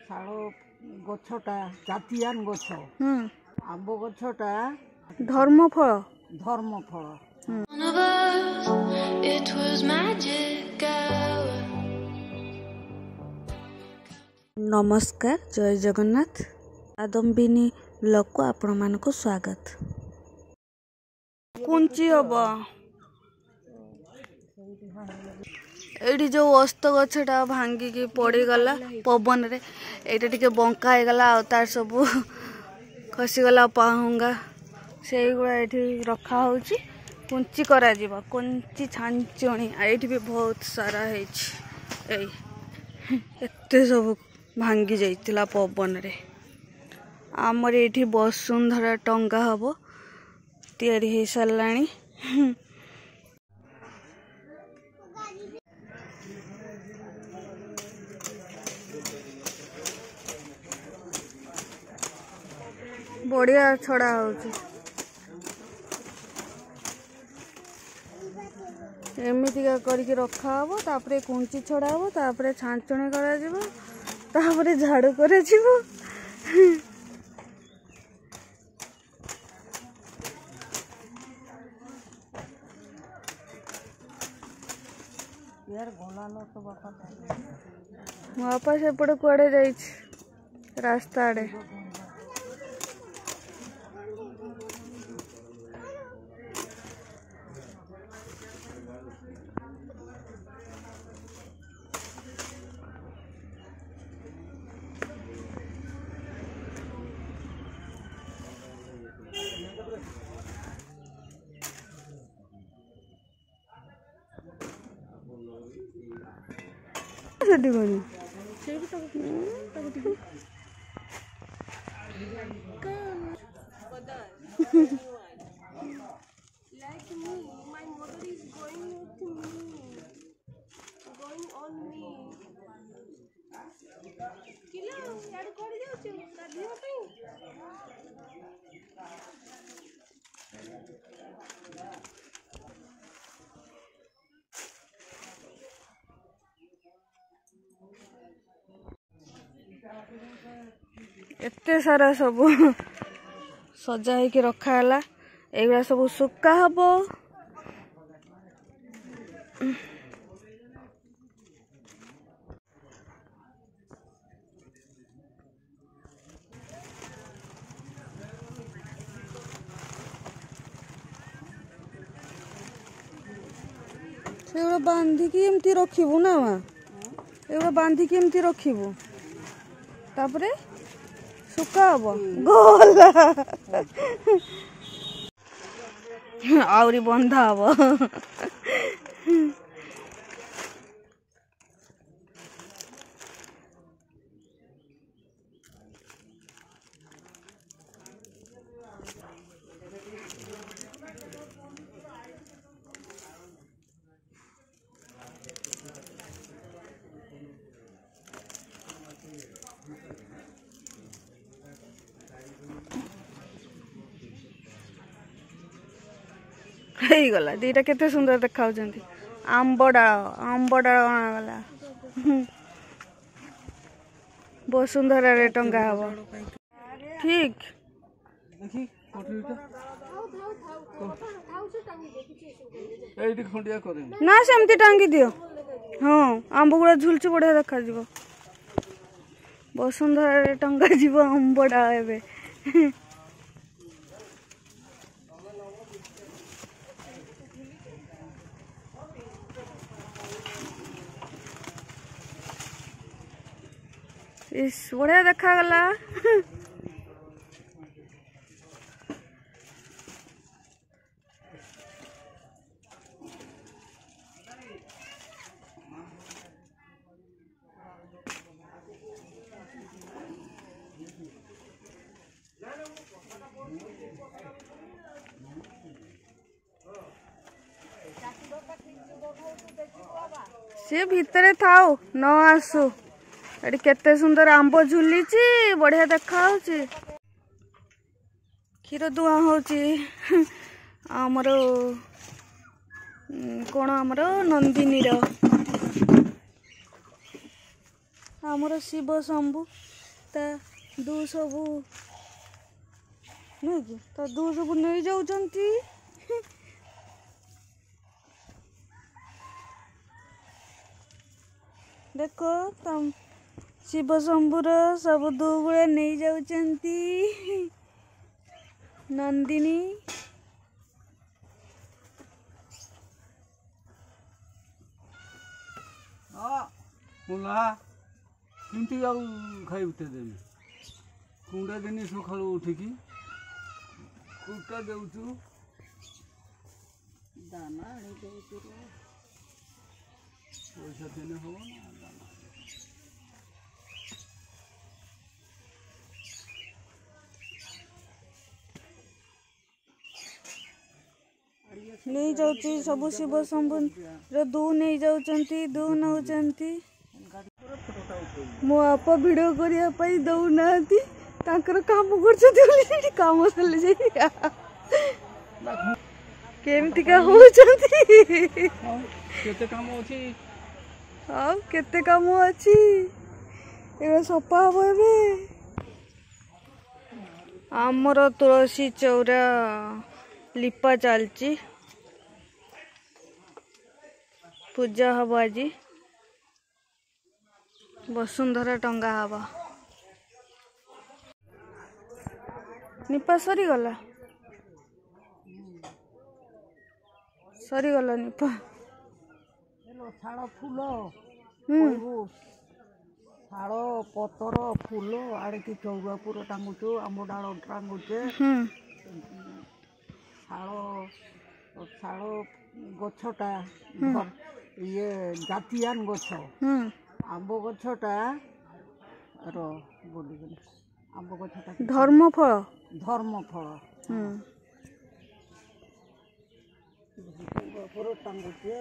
ଶାଳ ଗଛଟା ଜାତିଆନ ଗଛ, ଆମ୍ବ ଗଛଟା ଧର୍ମଫଳ। ଧର୍ମଫଳ। ନମସ୍କାର, ଜୟ ଜଗନ୍ନାଥ। ଆଦମ୍ବିନୀ ବ୍ଲଗକୁ ଆପଣମାନଙ୍କୁ ସ୍ୱାଗତ। କୁଞ୍ଚି ହବ ଏଇଠି ଯୋଉ ଅସ୍ତ ଗଛଟା ଭାଙ୍ଗିକି ପଡ଼ିଗଲା ପବନରେ, ଏଇଟା ଟିକେ ବଙ୍କା ହେଇଗଲା ଆଉ ତାର ସବୁ ଖସିଗଲା ପାହୁଙ୍ଗା, ସେଇଗୁଡ଼ା ଏଇଠି ରଖା ହଉଛି, କୁଞ୍ଚି କରାଯିବ। କୁଞ୍ଚି ଛାଞ୍ଚୁଣି ଏଇଠି ବି ବହୁତ ସାରା ହେଇଛି। ଏଇ ଏତେ ସବୁ ଭାଙ୍ଗି ଯାଇଥିଲା ପବନରେ। ଆମର ଏଇଠି ବସୁନ୍ଧରା ଟଙ୍ଗା ହବ, ତିଆରି ହେଇ ସାରିଲାଣି। ବଢିଆ ଛଡା ହଉଛି। ଏମିତିକା କରିକି ରଖା ହବ, ତାପରେ କୁଞ୍ଚି ଛଡା ହବ, ତାପରେ ଛାଞ୍ଚୁଣି କରାଯିବ, ତାପରେ ଝାଡୁ କରାଯିବ। ମୋ ବାପା ସେପଟେ କୁଆଡେ ଯାଇଛି, ରାସ୍ତା ଆଡେ। ସେଠି ବନି ଏତେ ସାରା ସବୁ ସଜା ହେଇକି ରଖା ହେଲା। ଏଇଗୁଡ଼ା ସବୁ ଶୁକା ହବ। ସେଗୁଡ଼ା ବାନ୍ଧିକି ଏମିତି ରଖିବୁ ନା ମା? ଏଗୁଡ଼ା ବାନ୍ଧିକି ଏମିତି ରଖିବୁ, ତାପରେ ଶୁକା ହବ। ଗଲା ଆହୁରି ବନ୍ଧା ହବ। ହେଇଗଲା। ଦିଟା କେତେ ସୁନ୍ଦର ଦେଖାଉଛନ୍ତି। ଆମ୍ବ ଡାଳ ଅଣାଗଲା। ବସୁନ୍ଧରାରେ ଟଙ୍ଗା ହବ। ଠିକ ନା, ସେମିତି ଟାଙ୍ଗି ଦିଅ। ହଁ, ଆମ୍ବ ଗୁଡା ଝୁଲୁଛି, ବଢିଆ ଦେଖାଯିବ। ବସୁନ୍ଧରାରେ ଟଙ୍ଗା ଯିବ ଆମ୍ବ ଡାଳ ଏବେ। ଇସ୍, ବଢିଆ ଦେଖାଗଲା। ସେ ଭିତରେ ଥାଉ, ନ ଆସୁ। ଏଠି କେତେ ସୁନ୍ଦର ଆମ୍ବ ଝୁଲିଛି, ବଢିଆ ଦେଖା ହଉଛି। କ୍ଷୀର ଦୁଆଁ ହଉଛି। ଆମର କଣ, ଆମର ନନ୍ଦିନୀର आमर शिव शंभु ता दू सबू नहीं कि ता दू सबू नहीं जाउछंती। देखो तम शिव शंभुर सब दू गुड़ा नहीं जाउछंती। नंदिनी मुला किंतु आउ खाई उठे देनी कुंडा देनी सकाल उठिकी कुटा देउछु दाना आनी देउछु पैसा देने हो ना दाना नहीं जाउची सब शिव शंभु रे दू नहीं जाउचंती दू नउचंती। मो आपा वीडियो करिया पई दउ नाती ताकर काम करछथि बोली काम चले जाई केमति का होचंती। केते काम अछि हां केते काम अछि एबे सपा होबे। आमर तुलसी चौरा लिपा चलची पूजा हब आज वसुंधरा टंगा हब निपा सरीगला सरीगला निपा शाल फूल हम्म शाल पतर फूल आड़े कि चौरापुर टांगुचु आम डाल टांगुचे शाल गछटा ये जातियान गछ आंब गछटा बोली आंब गछटा धर्मफल धर्मफल चौरापुर टांगुचे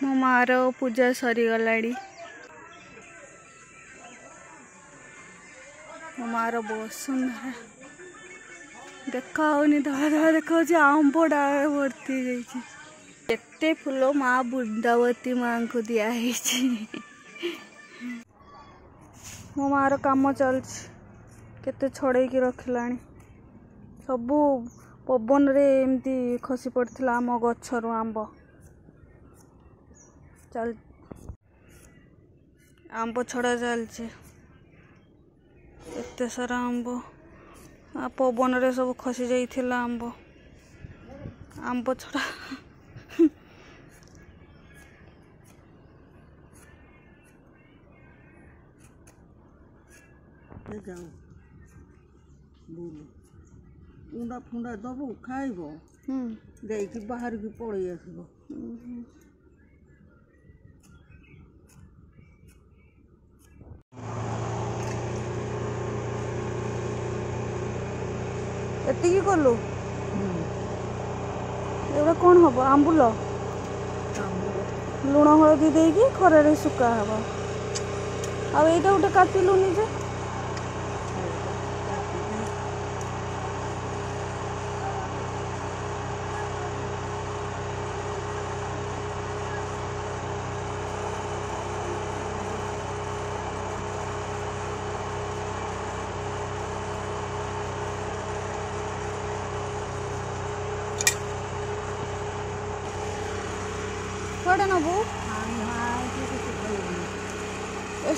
मो मार पूजा सरीगलाड़ी मो मार वसुंधरा देखा होनी धड़ा धड़ा देखा आंब डाल भर्ती एते फूल माँ बृंदावती माँ को दिया मो मार काम चल केते छड़े की रखिलानी सबू पवन रे एमती खसी पड़ता आम गछरु आंब चल आंब छड़ा चलছে एते सारा आंब पवन रे सब खसी जाइथिला आंब आंब छड़ा जाओ कुंडा फुंडा दबो खाइब जाइकी बाहर की पड़े आसब एतिकी कलु एवढा कौन हम आंबुल लुण हलदी देकी खरारे सुका हब आ एटा गोटे काटिलुनी जे थोड़े नबू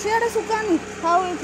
सियाड़े सुकानी खाओ ये